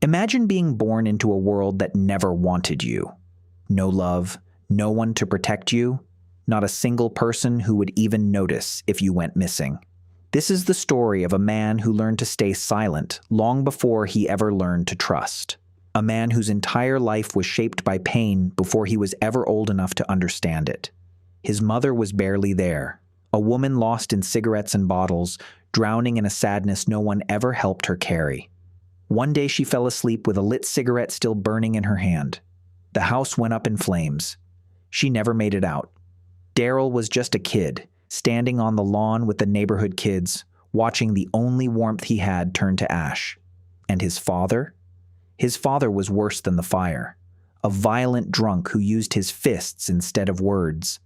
Imagine being born into a world that never wanted you. No love, no one to protect you, not a single person who would even notice if you went missing. This is the story of a man who learned to stay silent long before he ever learned to trust. A man whose entire life was shaped by pain before he was ever old enough to understand it. His mother was barely there, a woman lost in cigarettes and bottles, drowning in a sadness no one ever helped her carry. One day she fell asleep with a lit cigarette still burning in her hand. The house went up in flames. She never made it out. Daryl was just a kid, standing on the lawn with the neighborhood kids, watching the only warmth he had turn to ash. And his father? His father was worse than the fire. A violent drunk who used his fists instead of words.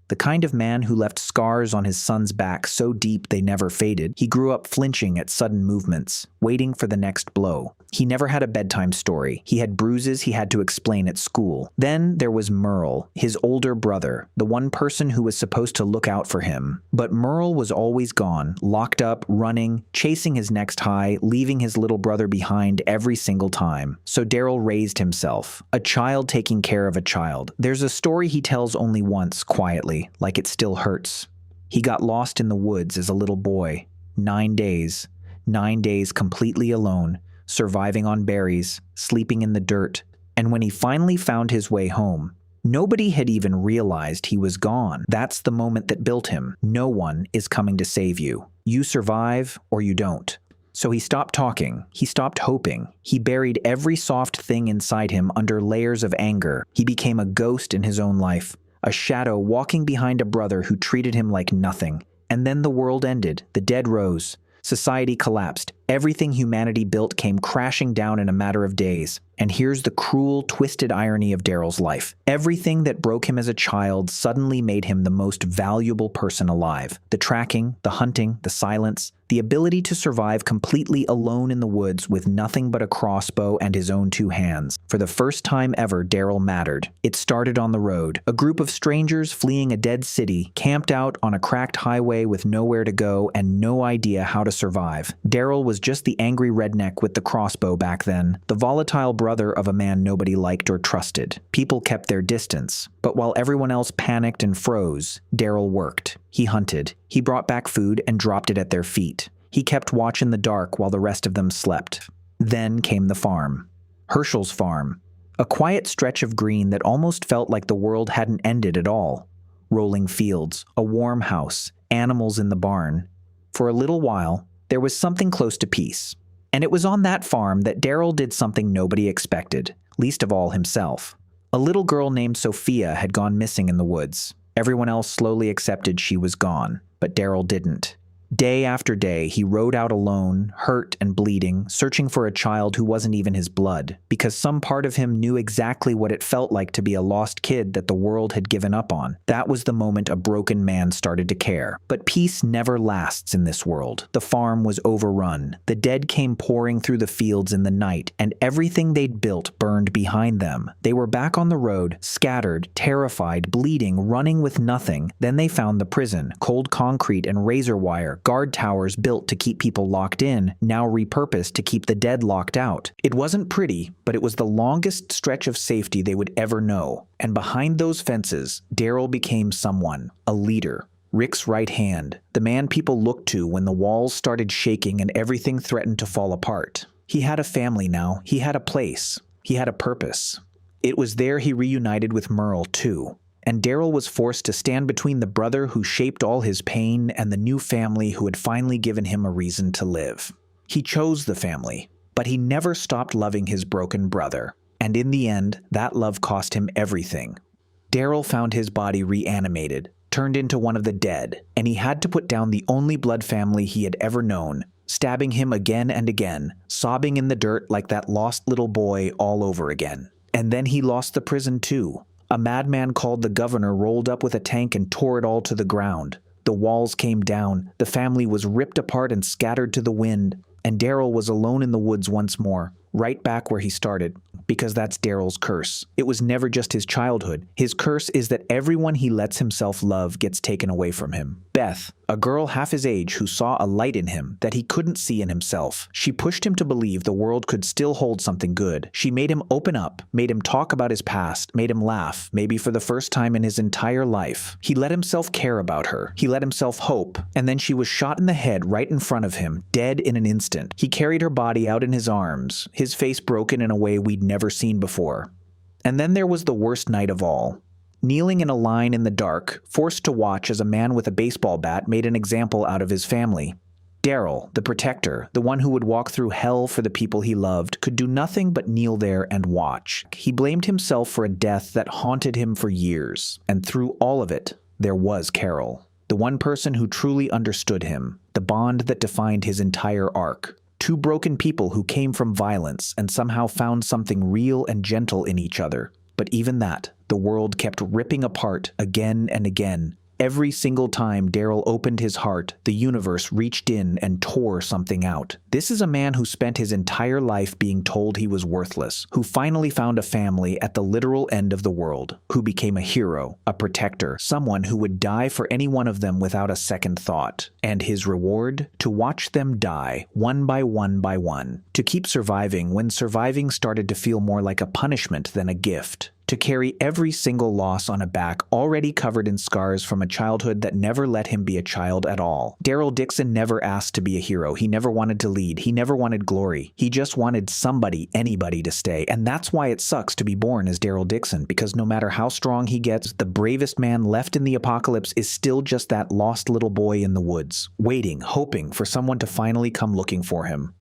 The kind of man who left scars on his son's back so deep they never faded. He grew up flinching at sudden movements, waiting for the next blow. He never had a bedtime story. He had bruises he had to explain at school. Then there was Merle, his older brother, the one person who was supposed to look out for him. But Merle was always gone, locked up, running, chasing his next high, leaving his little brother behind every single time. So Daryl raised himself, a child taking care of a child. There's a story he tells only once, quietly, like it still hurts. He got lost in the woods as a little boy. 9 days. 9 days completely alone, surviving on berries, sleeping in the dirt. And when he finally found his way home, nobody had even realized he was gone. That's the moment that built him. No one is coming to save you. You survive or you don't. So he stopped talking. He stopped hoping. He buried every soft thing inside him under layers of anger. He became a ghost in his own life. A shadow walking behind a brother who treated him like nothing. And then the world ended. The dead rose. Society collapsed. Everything humanity built came crashing down in a matter of days. And here's the cruel, twisted irony of Daryl's life. Everything that broke him as a child suddenly made him the most valuable person alive. The tracking, the hunting, the silence, the ability to survive completely alone in the woods with nothing but a crossbow and his own 2 hands. For the first time ever, Daryl mattered. It started on the road. A group of strangers fleeing a dead city, camped out on a cracked highway with nowhere to go and no idea how to survive. Daryl was just the angry redneck with the crossbow back then, the volatile brother of a man nobody liked or trusted. People kept their distance, but while everyone else panicked and froze, Daryl worked. He hunted. He brought back food and dropped it at their feet. He kept watch in the dark while the rest of them slept. Then came the farm. Hershel's farm. A quiet stretch of green that almost felt like the world hadn't ended at all. Rolling fields, a warm house, animals in the barn. For a little while, there was something close to peace. And it was on that farm that Daryl did something nobody expected, least of all himself. A little girl named Sophia had gone missing in the woods. Everyone else slowly accepted she was gone, but Daryl didn't. Day after day, he rode out alone, hurt and bleeding, searching for a child who wasn't even his blood, because some part of him knew exactly what it felt like to be a lost kid that the world had given up on. That was the moment a broken man started to care. But peace never lasts in this world. The farm was overrun. The dead came pouring through the fields in the night, and everything they'd built burned behind them. They were back on the road, scattered, terrified, bleeding, running with nothing. Then they found the prison, cold concrete and razor wire, guard towers built to keep people locked in, now repurposed to keep the dead locked out. It wasn't pretty, but it was the longest stretch of safety they would ever know. And behind those fences, Daryl became someone, a leader. Rick's right hand, the man people looked to when the walls started shaking and everything threatened to fall apart. He had a family now. He had a place. He had a purpose. It was there he reunited with Merle, too. And Daryl was forced to stand between the brother who shaped all his pain and the new family who had finally given him a reason to live. He chose the family, but he never stopped loving his broken brother. And in the end, that love cost him everything. Daryl found his body reanimated, turned into one of the dead, and he had to put down the only blood family he had ever known, stabbing him again and again, sobbing in the dirt like that lost little boy all over again. And then he lost the prison too. A madman called the governor rolled up with a tank and tore it all to the ground. The walls came down, the family was ripped apart and scattered to the wind, and Daryl was alone in the woods once more, right back where he started, because that's Daryl's curse. It was never just his childhood. His curse is that everyone he lets himself love gets taken away from him. Beth, a girl half his age who saw a light in him that he couldn't see in himself. She pushed him to believe the world could still hold something good. She made him open up, made him talk about his past, made him laugh, maybe for the first time in his entire life. He let himself care about her. He let himself hope. And then she was shot in the head right in front of him, dead in an instant. He carried her body out in his arms, his face broken in a way we'd never seen before. And then there was the worst night of all. Kneeling in a line in the dark, forced to watch as a man with a baseball bat made an example out of his family. Daryl, the protector, the one who would walk through hell for the people he loved, could do nothing but kneel there and watch. He blamed himself for a death that haunted him for years. And through all of it, there was Carol, the one person who truly understood him, the bond that defined his entire arc. Two broken people who came from violence and somehow found something real and gentle in each other. But even that, the world kept ripping apart again and again. Every single time Daryl opened his heart, the universe reached in and tore something out. This is a man who spent his entire life being told he was worthless, who finally found a family at the literal end of the world, who became a hero, a protector, someone who would die for any one of them without a second thought. And his reward? To watch them die, one by one by one. To keep surviving when surviving started to feel more like a punishment than a gift. To carry every single loss on a back already covered in scars from a childhood that never let him be a child at all. Daryl Dixon never asked to be a hero. He never wanted to lead. He never wanted glory. He just wanted somebody, anybody to stay. And that's why it sucks to be born as Daryl Dixon, because no matter how strong he gets, the bravest man left in the apocalypse is still just that lost little boy in the woods, waiting, hoping for someone to finally come looking for him.